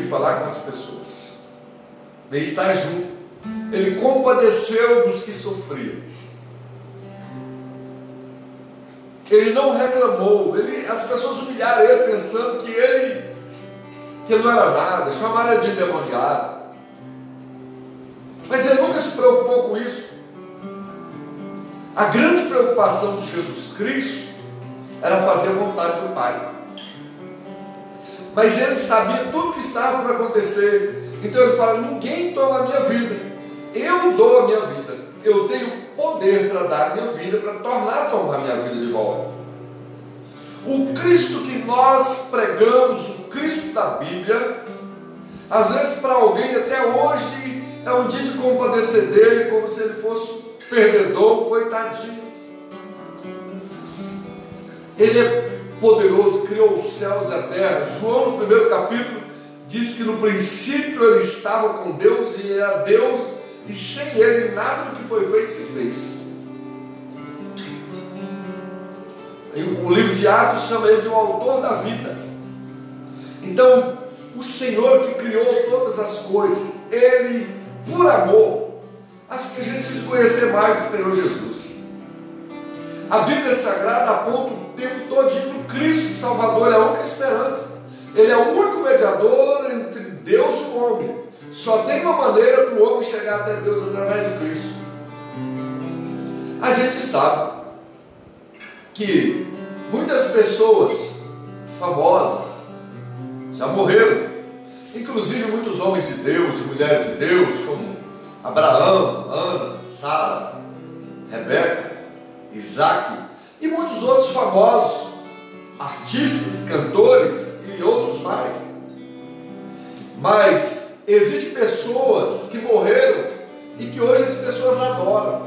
vir falar com as pessoas, veio estar junto. Ele compadeceu dos que sofriam. Ele não reclamou. As pessoas humilharam ele, pensando que ele não era nada, chamaram ele de endemoniado. Mas ele nunca se preocupou com isso. A grande preocupação de Jesus Cristo era fazer a vontade do Pai. Mas ele sabia tudo que estava por acontecer. Então ele fala: ninguém toma a minha vida, eu dou a minha vida. Eu tenho poder para dar a minha vida, para tomar a minha vida de volta. O Cristo que nós pregamos, o Cristo da Bíblia, às vezes para alguém até hoje é um dia de compadecer dele, como se ele fosse um perdedor, coitadinho. Ele é poderoso, criou os céus e a terra. João, no primeiro capítulo, diz que no princípio ele estava com Deus e era Deus, e sem ele nada do que foi feito se fez. E o livro de Atos chama ele de um autor da vida. Então, o Senhor que criou todas as coisas, ele, por amor, acho que a gente precisa conhecer mais o Senhor Jesus. A Bíblia Sagrada aponta o tempo todo para o Cristo Salvador, é a única esperança. Ele é o único mediador entre Deus e o homem. Só tem uma maneira para o homem chegar até Deus, através de Cristo. A gente sabe que muitas pessoas famosas já morreram, inclusive muitos homens de Deus e mulheres de Deus, como Abraão, Ana, Sara, Rebeca, Isaac e muitos outros famosos, artistas, cantores e outros mais. Mas existem pessoas que morreram e que hoje as pessoas adoram.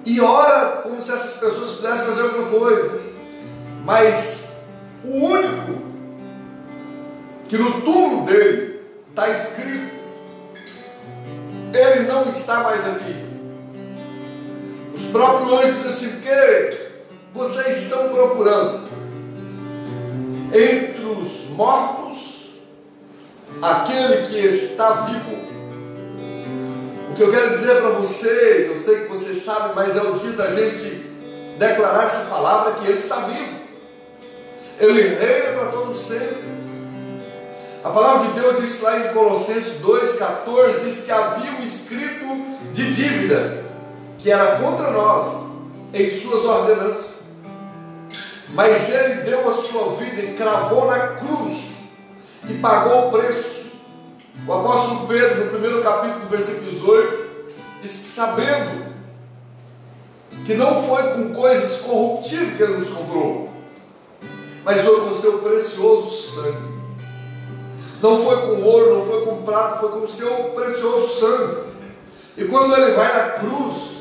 E ora como se essas pessoas pudessem fazer alguma coisa. Mas o único que no túmulo dele está escrito: ele não está mais aqui. Os próprios anjos dizem assim: que vocês estão procurando entre os mortos aquele que está vivo. O que eu quero dizer para você, eu sei que você sabe, mas é o dia da gente declarar essa palavra, que ele está vivo. Ele reina para todo sempre. A palavra de Deus diz lá em Colossenses 2,14, diz que havia um escrito de dívida que era contra nós em suas ordenanças, mas ele deu a sua vida e cravou na cruz e pagou o preço. O apóstolo Pedro, no primeiro capítulo, versículo 18, diz que sabendo que não foi com coisas corruptíveis que ele nos comprou, mas foi com o seu precioso sangue. Não foi com ouro, não foi com prata, foi com o seu precioso sangue. E quando ele vai na cruz,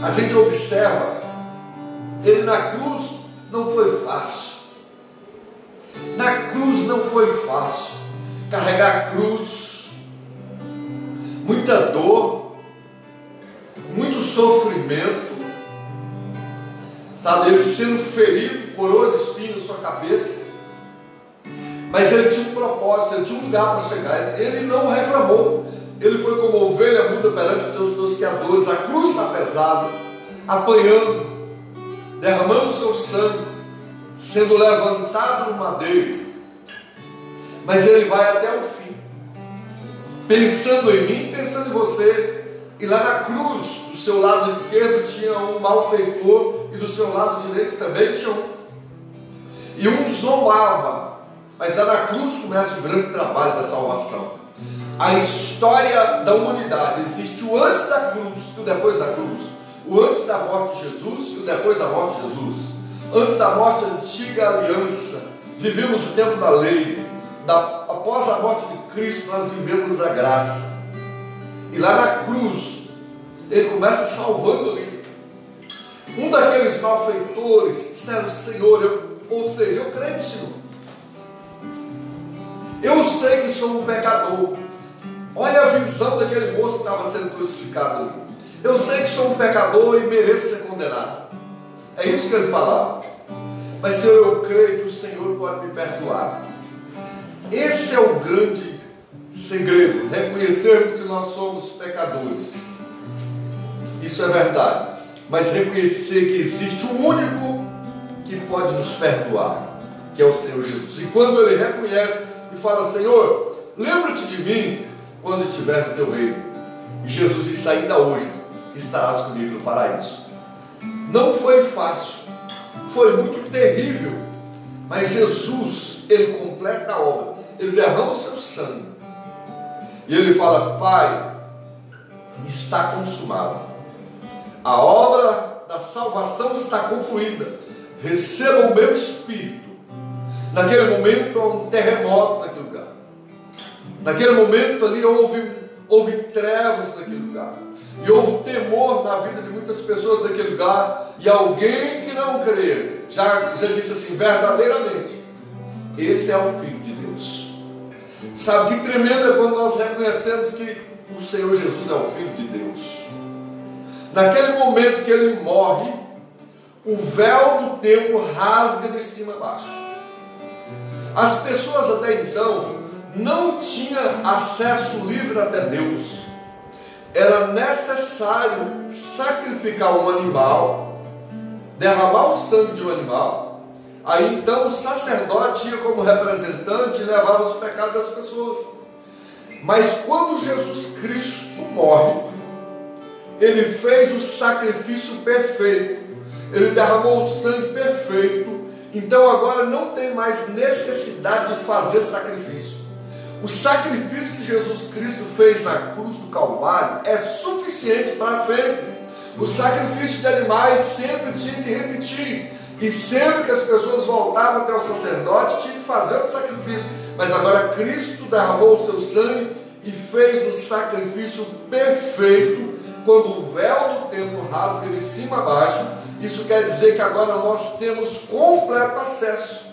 a gente observa, ele na cruz não foi fácil. Na cruz não foi fácil. Carregar a cruz, muita dor, muito sofrimento, sabe, ele sendo ferido, coroa de espinho na sua cabeça, mas ele tinha um propósito, ele tinha um lugar para chegar, ele não reclamou, ele foi como ovelha muda perante os teus tosqueadores. A cruz está pesada, apanhando, derramando o seu sangue, sendo levantado no madeiro, mas ele vai até o fim, pensando em mim, pensando em você. E lá na cruz, do seu lado esquerdo tinha um malfeitor, e do seu lado direito também tinha um. E um zombava, mas lá na cruz começa o grande trabalho da salvação. A história da humanidade existe o antes da cruz e o depois da cruz, o antes da morte de Jesus e o depois da morte de Jesus. Antes da morte, a antiga aliança, vivemos o tempo da lei. Após a morte de Cristo, nós vivemos a graça. E lá na cruz, ele começa salvando ali. Um daqueles malfeitores disseram: Senhor, ou seja, eu creio no Senhor, eu sei que sou um pecador. Olha a visão daquele moço que estava sendo crucificado ali. Eu sei que sou um pecador e mereço ser condenado. É isso que ele falava. Mas Senhor, eu creio que o Senhor pode me perdoar. Esse é o grande segredo, reconhecermos que nós somos pecadores. Isso é verdade, mas reconhecer que existe um único que pode nos perdoar, que é o Senhor Jesus. E quando ele reconhece e fala: Senhor, lembra-te de mim quando estiver no teu reino. E Jesus disse: ainda hoje estarás comigo no paraíso. Não foi fácil, foi muito terrível, mas Jesus, ele completa a obra, ele derrama o seu sangue, e ele fala: Pai, está consumado, a obra da salvação está concluída, receba o meu espírito. Naquele momento há um terremoto naquele lugar, naquele momento ali houve trevas naquele lugar, e houve temor na vida de muitas pessoas naquele lugar, e alguém que não crê, já disse assim: verdadeiramente, esse é o Filho de Deus. Sabe que tremendo é quando nós reconhecemos que o Senhor Jesus é o Filho de Deus. Naquele momento que ele morre, o véu do templo rasga de cima a baixo. As pessoas até então não tinham acesso livre até Deus. Era necessário sacrificar um animal, derramar o sangue de um animal. Aí então o sacerdote ia como representante e levava os pecados das pessoas. Mas quando Jesus Cristo morre, ele fez o sacrifício perfeito, ele derramou o sangue perfeito. Então agora não tem mais necessidade de fazer sacrifício. O sacrifício que Jesus Cristo fez na cruz do Calvário é suficiente para sempre. O sacrifício de animais sempre tinha que repetir, e sempre que as pessoas voltavam até o sacerdote, tinha que fazer o sacrifício. Mas agora Cristo derramou o seu sangue e fez o sacrifício perfeito. Quando o véu do templo rasga de cima a baixo, isso quer dizer que agora nós temos completo acesso.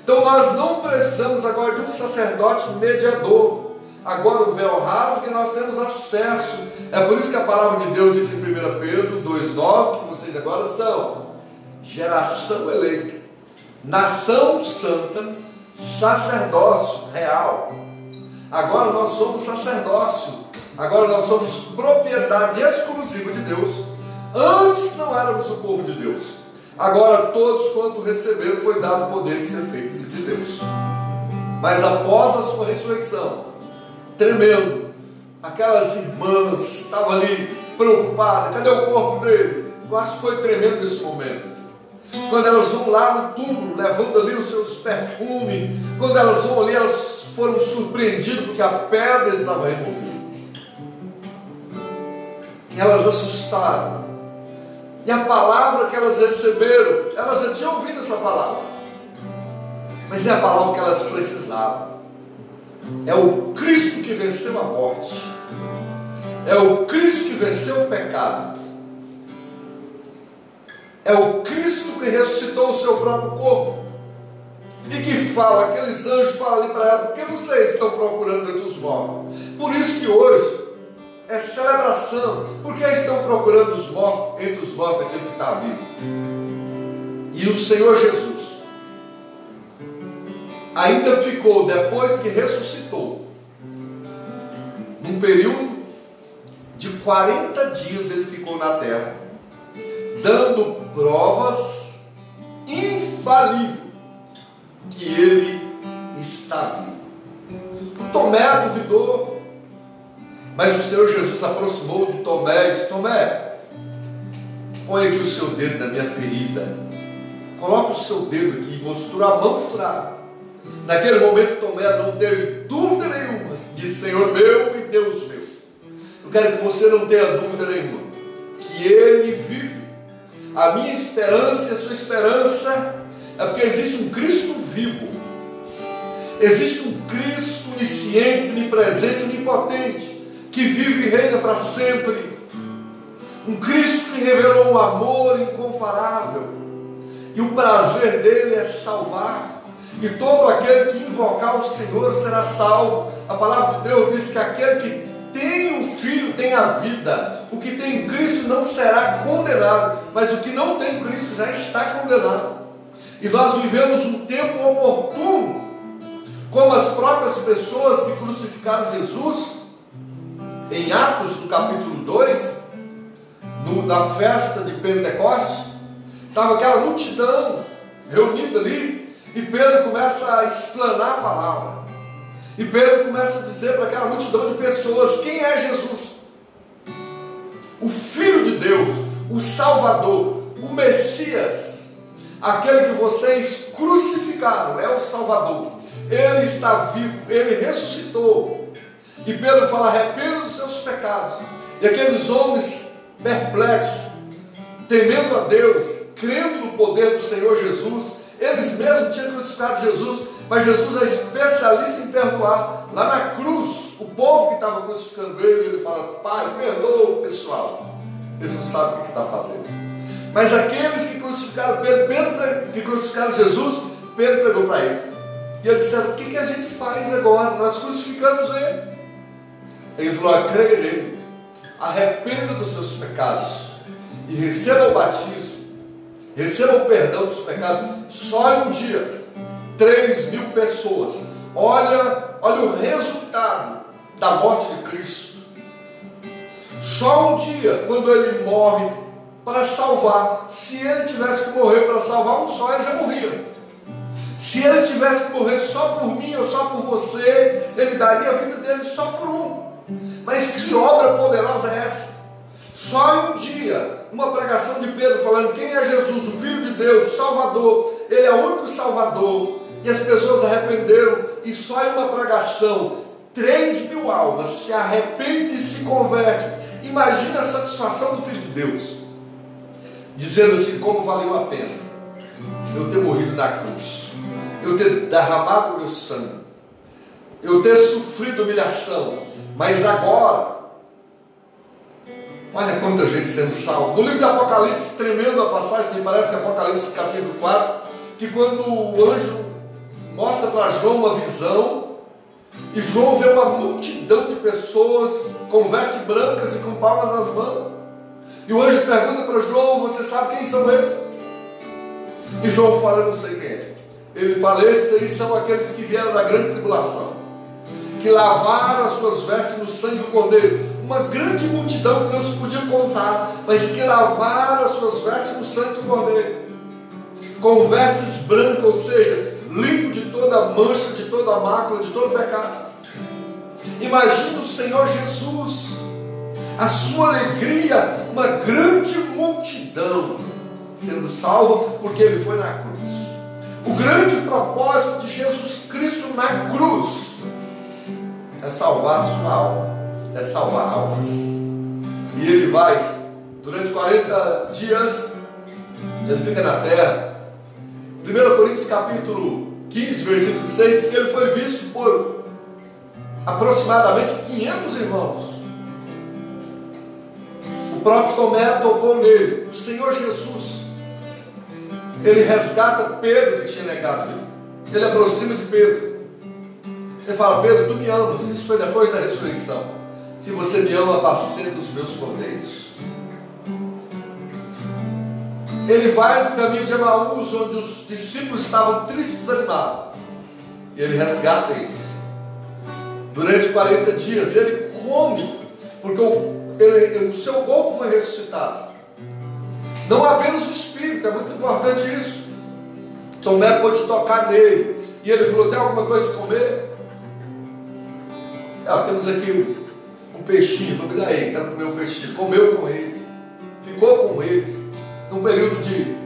Então nós não precisamos agora de um sacerdote mediador. Agora o véu rasga e nós temos acesso. É por isso que a palavra de Deus diz em 1 Pedro 2,9 que vocês agora são geração eleita, nação santa, sacerdócio real. Agora nós somos sacerdócio. Agora nós somos propriedade exclusiva de Deus. Antes não éramos o povo de Deus. Agora todos quanto receberam foi dado o poder de ser feito filho de Deus. Mas após a sua ressurreição, tremendo, aquelas irmãs estavam ali preocupadas: cadê o corpo dele? Eu acho que foi tremendo esse momento. Quando elas vão lá no túmulo, levando ali os seus perfumes, quando elas vão ali, elas foram surpreendidas porque a pedra estava removida. E elas assustaram. E a palavra que elas receberam, elas já tinham ouvido essa palavra, mas é a palavra que elas precisavam. É o Cristo que venceu a morte, é o Cristo que venceu o pecado, é o Cristo que ressuscitou o seu próprio corpo, e que fala, aqueles anjos falam ali para ela: por que vocês estão procurando entre os mortos? Por isso que hoje é celebração, porque estão procurando os mortos, entre os mortos aquele que está vivo. E o Senhor Jesus ainda ficou, depois que ressuscitou, num período de 40 dias ele ficou na terra, dando provas infalíveis que ele está vivo. O Tomé duvidou, mas o Senhor Jesus aproximou de Tomé e disse: Tomé, põe aqui o seu dedo na minha ferida, coloca o seu dedo aqui, mostrou a mão furada. Naquele momento Tomé não teve dúvida nenhuma, disse: Senhor meu e Deus meu. Eu quero que você não tenha dúvida nenhuma que Ele vive. A minha esperança e a sua esperança é porque existe um Cristo vivo, existe um Cristo onisciente, onipresente, onipotente, que vive e reina para sempre. Um Cristo que revelou um amor incomparável, e o prazer dele é salvar, e todo aquele que invocar o Senhor será salvo. A palavra de Deus diz que aquele que tem o Filho tem a vida. O que tem Cristo não será condenado, mas o que não tem Cristo já está condenado. E nós vivemos um tempo oportuno, como as próprias pessoas que crucificaram Jesus, em Atos, no capítulo 2, na festa de Pentecostes, estava aquela multidão reunida ali, e Pedro começa a explanar a palavra, e Pedro começa a dizer para aquela multidão de pessoas, quem é Jesus? O Filho de Deus, o Salvador, o Messias, aquele que vocês crucificaram, é o Salvador. Ele está vivo, ele ressuscitou. E Pedro fala, arrependa dos seus pecados. E aqueles homens perplexos, temendo a Deus, crendo no poder do Senhor Jesus, eles mesmos tinham crucificado Jesus, mas Jesus é especialista em perdoar. Lá na cruz, o povo que estava crucificando ele fala, Pai, perdoa o pessoal, eles não sabem o que está fazendo. Mas aqueles que crucificaram que crucificaram Jesus, Pedro pregou para eles, e eles disseram, o que a gente faz agora? Nós crucificamos ele. Ele falou, creia nele, arrependa dos seus pecados e receba o batismo, receba o perdão dos pecados. Só em um dia, 3.000 pessoas. Olha o resultado da morte de Cristo. Só um dia, quando ele morre para salvar. Se ele tivesse que morrer para salvar um só, ele já morria. Se ele tivesse que morrer só por mim ou só por você, ele daria a vida dele só por um. Mas que obra poderosa é essa? Só em um dia, uma pregação de Pedro falando quem é Jesus, o Filho de Deus, o Salvador, ele é o único Salvador, e as pessoas arrependeram, e só em uma pregação 3.000 almas se arrependem e se convertem. Imagina a satisfação do Filho de Deus, dizendo assim, como valeu a pena eu ter morrido na cruz, eu ter derramado o meu sangue, eu ter sofrido humilhação, mas agora, olha quanta gente sendo salva. No livro de Apocalipse, tremendo a passagem, me parece que é Apocalipse capítulo 4, que quando o anjo mostra para João uma visão, e João vê uma multidão de pessoas com vestes brancas e com palmas nas mãos, e o anjo pergunta para João, você sabe quem são esses? E João fala, eu não sei quem é. Ele fala, esses aí são aqueles que vieram da grande tribulação, que lavaram as suas vestes no sangue do Cordeiro. Uma grande multidão que não se podia contar, mas que lavaram as suas vestes no sangue do Cordeiro, com vestes brancas, ou seja, limpo de toda mancha, de toda mácula, de todo pecado. Imagina o Senhor Jesus, a sua alegria, uma grande multidão sendo salva, porque ele foi na cruz. O grande propósito de Jesus Cristo na cruz é salvar a sua alma, é salvar almas. E ele vai, durante 40 dias, ele fica na terra. 1 Coríntios capítulo 15, versículo 6, diz que ele foi visto por aproximadamente 500 irmãos. O próprio Tomé tocou nele. O Senhor Jesus, ele resgata Pedro que tinha negado ele. Ele aproxima de Pedro. Ele fala, Pedro, tu me amas. Isso foi depois da ressurreição. Se você me ama, apacenta os meus cordeiros. Ele vai no caminho de Emaús, onde os discípulos estavam tristes e desanimados, e ele resgata eles. Durante 40 dias ele come, porque o seu corpo foi ressuscitado, não apenas o espírito. É muito importante isso. Tomé pôde tocar nele, e ele falou, tem alguma coisa de comer? Temos aqui um peixinho. Falei, daí, quero comer um peixinho. Comeu com eles, ficou com eles num período de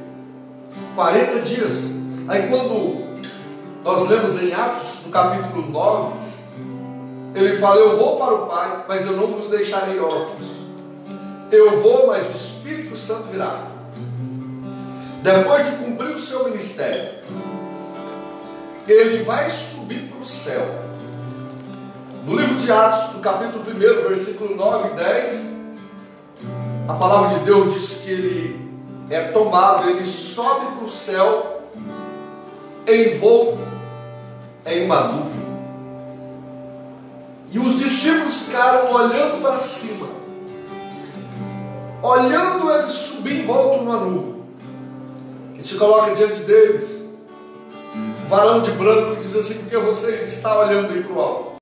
40 dias. Aí quando nós lemos em Atos, no capítulo 9, ele fala, eu vou para o Pai, mas eu não vos deixarei órfãos. Eu vou, mas o Espírito Santo virá. Depois de cumprir o seu ministério, ele vai subir para o céu. No livro de Atos, no capítulo 1, versículo 9 e 10, a palavra de Deus diz que ele é tomado, ele sobe para o céu, envolto em uma nuvem. E os discípulos ficaram olhando para cima, olhando ele subir envolto numa nuvem. E se coloca diante deles varão de branco, e diz assim: porque vocês estão olhando aí para o alto.